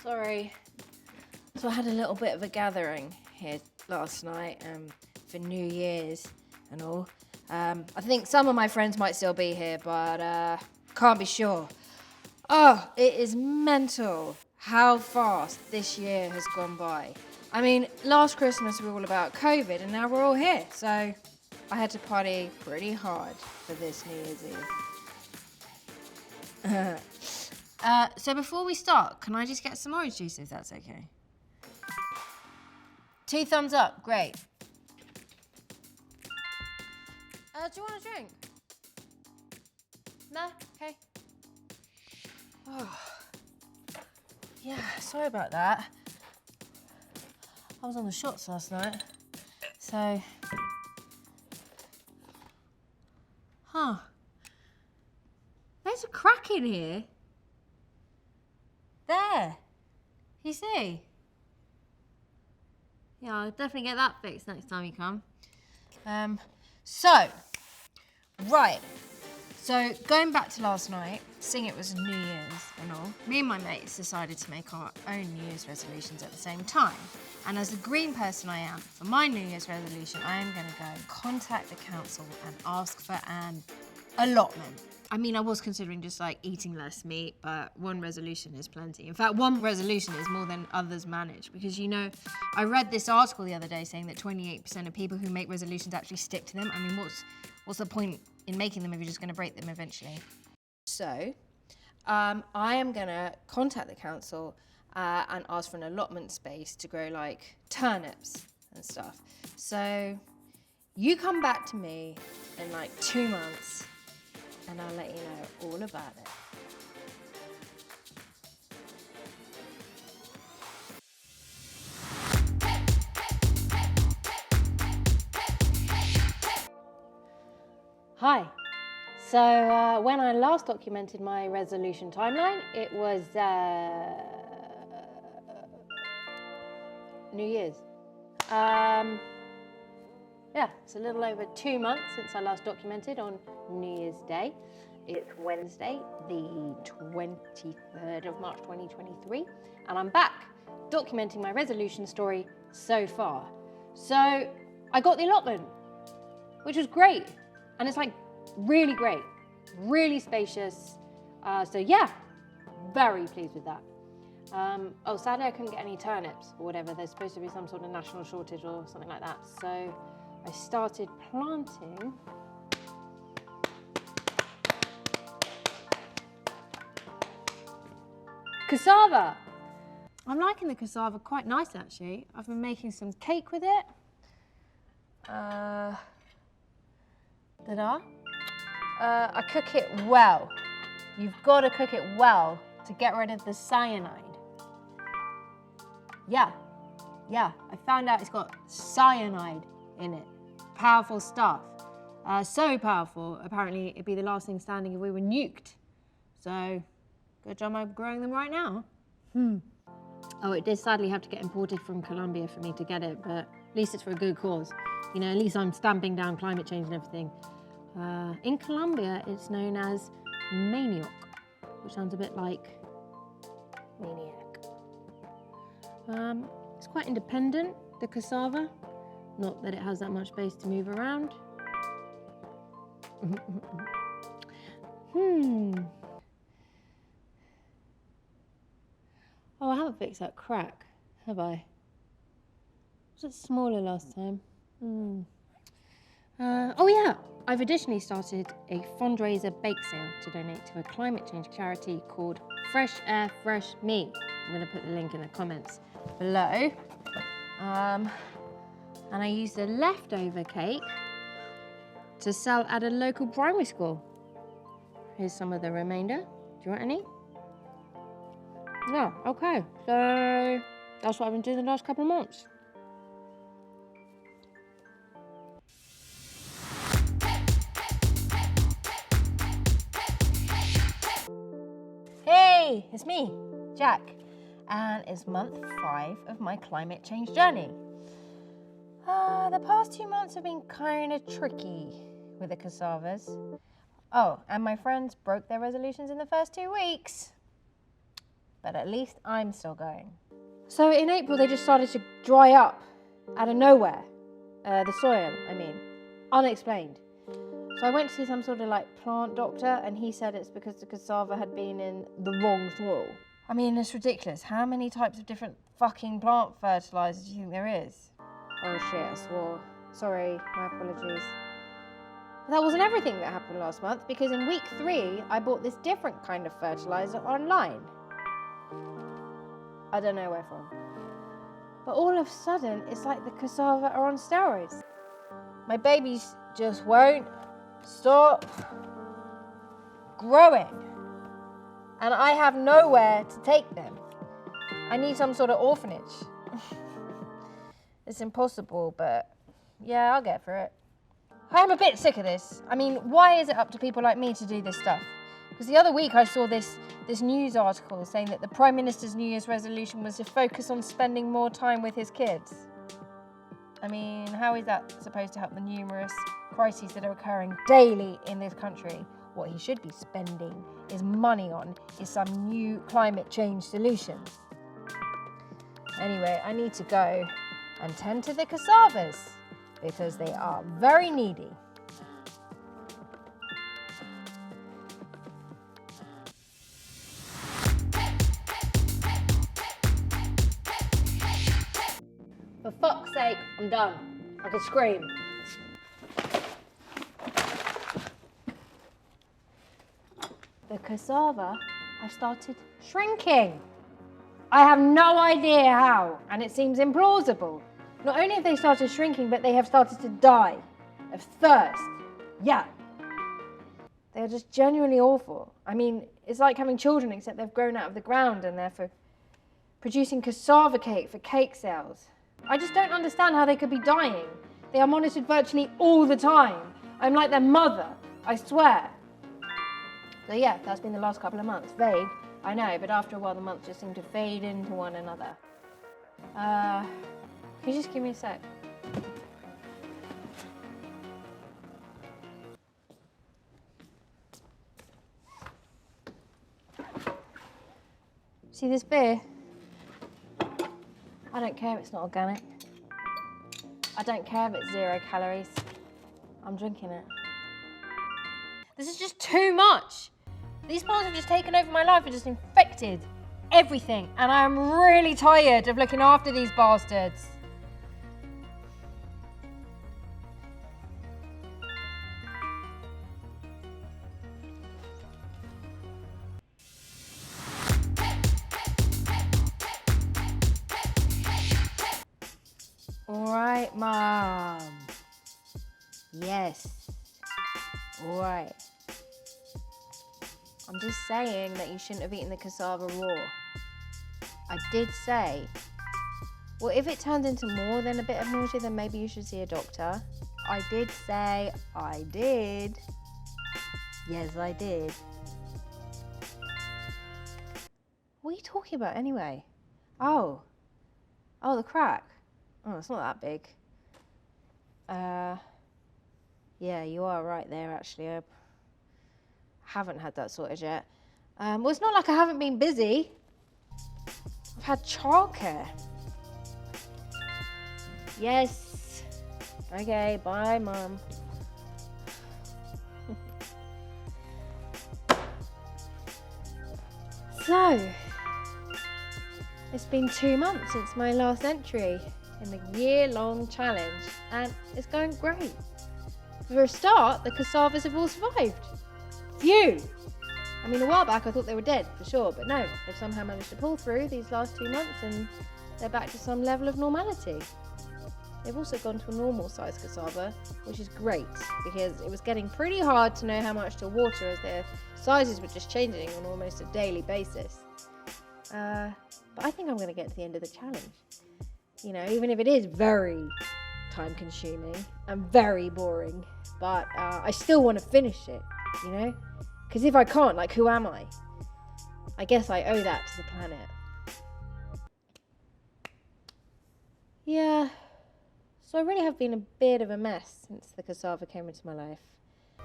Sorry. So I had a little bit of a gathering here last night for New Year's and all. I think some of my friends might still be here, but can't be sure. Oh, it is mental how fast this year has gone by. I mean, last Christmas we were all about COVID and now we're all here. So I had to party pretty hard for this New Year's Eve. So before we start, can I just get some orange juice if that's okay? 2 thumbs up, great. Do you want a drink? No? Okay. Oh. Yeah, sorry about that. I was on the shots last night, so... Huh. There's a crack in here. There. You see? Yeah, I'll definitely get that fixed next time you come. So, going back to last night, seeing it was New Year's and all, me and my mates decided to make our own New Year's resolutions at the same time. And as the green person I am, for my New Year's resolution, I am going to go and contact the council and ask for an allotment. I mean, I was considering just like eating less meat, but one resolution is plenty. In fact, one resolution is more than others manage because, you know, I read this article the other day saying that 28% of people who make resolutions actually stick to them. I mean, what's the point in making them if you're just going to break them eventually? So, I am going to contact the council and ask for an allotment space to grow like turnips and stuff. So, you come back to me in like 2 months and I'll let you know all about it. Hi. So when I last documented my resolution timeline, it was New Year's. Yeah, it's a little over 2 months since I last documented on New Year's Day. It's Wednesday, the 23rd of March 2023, and I'm back documenting my resolution story so far. So I got the allotment, which was great, and it's like really great, really spacious. So yeah, very pleased with that. Oh, sadly I couldn't get any turnips or whatever. There's supposed to be some sort of national shortage or something like that. So I started planting cassava. I'm liking the cassava quite nice actually. I've been making some cake with it. I cook it well. You've got to cook it well to get rid of the cyanide. Yeah, I found out it's got cyanide in it. Powerful stuff. So powerful, apparently it'd be the last thing standing if we were nuked. So, good job I'm growing them right now. Oh, it did sadly have to get imported from Colombia for me to get it, but at least it's for a good cause. You know, at least I'm stamping down climate change and everything. In Colombia, it's known as manioc, which sounds a bit like maniac. It's quite independent, the cassava. Not that it has that much space to move around. Oh, I haven't fixed that crack, have I? Was it smaller last time? Oh yeah, I've additionally started a fundraiser bake sale to donate to a climate change charity called Fresh Air Fresh Me. I'm going to put the link in the comments below. And I used the leftover cake to sell at a local primary school. Here's some of the remainder. Do you want any? No, okay. So that's what I've been doing the last couple of months. Hey, it's me, Jack, and it's month 5 of my climate change journey. The past 2 months have been kind of tricky with the cassavas. Oh, and my friends broke their resolutions in the first 2 weeks. but at least I'm still going. So in April, they just started to dry up out of nowhere. The soil, I mean, unexplained. So I went to see some sort of like plant doctor, and he said it's because the cassava had been in the wrong soil. I mean, it's ridiculous. How many types of different fucking plant fertilizers do you think there is? Oh shit, I swore. Sorry, my apologies. But that wasn't everything that happened last month, because in week 3, I bought this different kind of fertilizer online. I don't know where from. But all of a sudden, it's like the cassava are on steroids. My babies just won't stop growing. And I have nowhere to take them. I need some sort of orphanage. It's impossible, but yeah, I'll get through it. I'm a bit sick of this. I mean, why is it up to people like me to do this stuff? Because the other week I saw this news article saying that the Prime Minister's New Year's resolution was to focus on spending more time with his kids. I mean, how is that supposed to help the numerous crises that are occurring daily in this country? What he should be spending his money on is some new climate change solutions. Anyway, I need to go and tend to the cassavas because they are very needy. For fuck's sake, I'm done. I could scream. The cassava have started shrinking. I have no idea how, and it seems implausible. Not only have they started shrinking, but they have started to die of thirst. Yeah. They're just genuinely awful. I mean, it's like having children, except they've grown out of the ground and they're producing cassava cake for cake sales. I just don't understand how they could be dying. They are monitored virtually all the time. I'm like their mother, I swear. So yeah, that's been the last couple of months. Vague, I know, but after a while the months just seem to fade into one another. Can you just give me a sec? See this beer? I don't care if it's not organic. I don't care if it's 0 calories. I'm drinking it. This is just too much. These plants have just taken over my life and just infected everything. And I'm really tired of looking after these bastards. All right, Mom. Yes. All right. I'm just saying that you shouldn't have eaten the cassava raw. I did say, well, if it turns into more than a bit of nausea, then maybe you should see a doctor. I did say I did. Yes, I did. What are you talking about anyway? Oh, the crack. Oh, it's not that big. Yeah, you are right there, actually. I haven't had that sorted yet. Well, it's not like I haven't been busy. I've had childcare. Yes. Okay, bye, Mum. So, it's been 2 months since my last entry in the year-long challenge, and it's going great. For a start, the cassavas have all survived. Phew! I mean, a while back I thought they were dead, for sure, but no, they've somehow managed to pull through these last 2 months and they're back to some level of normality. They've also gone to a normal size cassava, which is great, because it was getting pretty hard to know how much to water as their sizes were just changing on almost a daily basis. But I think I'm going to get to the end of the challenge. You know, even if it is very time consuming and very boring, but I still want to finish it, you know? Because if I can't, like, who am I? I guess I owe that to the planet. Yeah, so I really have been a bit of a mess since the cassava came into my life.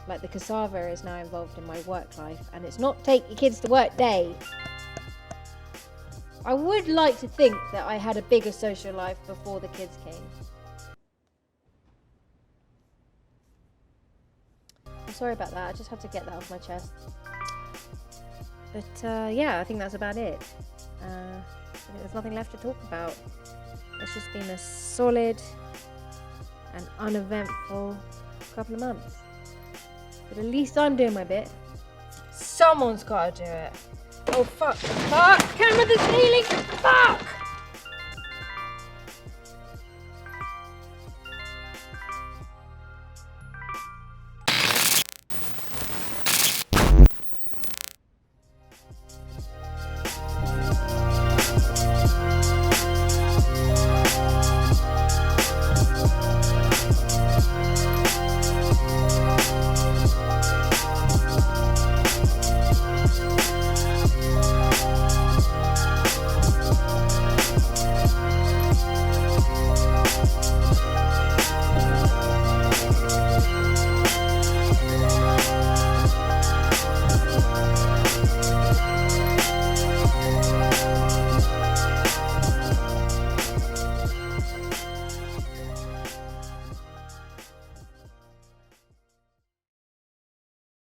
Like, the cassava is now involved in my work life, and it's not take your kids to work day. I would like to think that I had a bigger social life before the kids came. I'm sorry about that, I just had to get that off my chest. But yeah, I think that's about it. There's nothing left to talk about. It's just been a solid and uneventful couple of months. But at least I'm doing my bit. Someone's got to do it. Oh fuck! Fuck! Camera that's kneeling!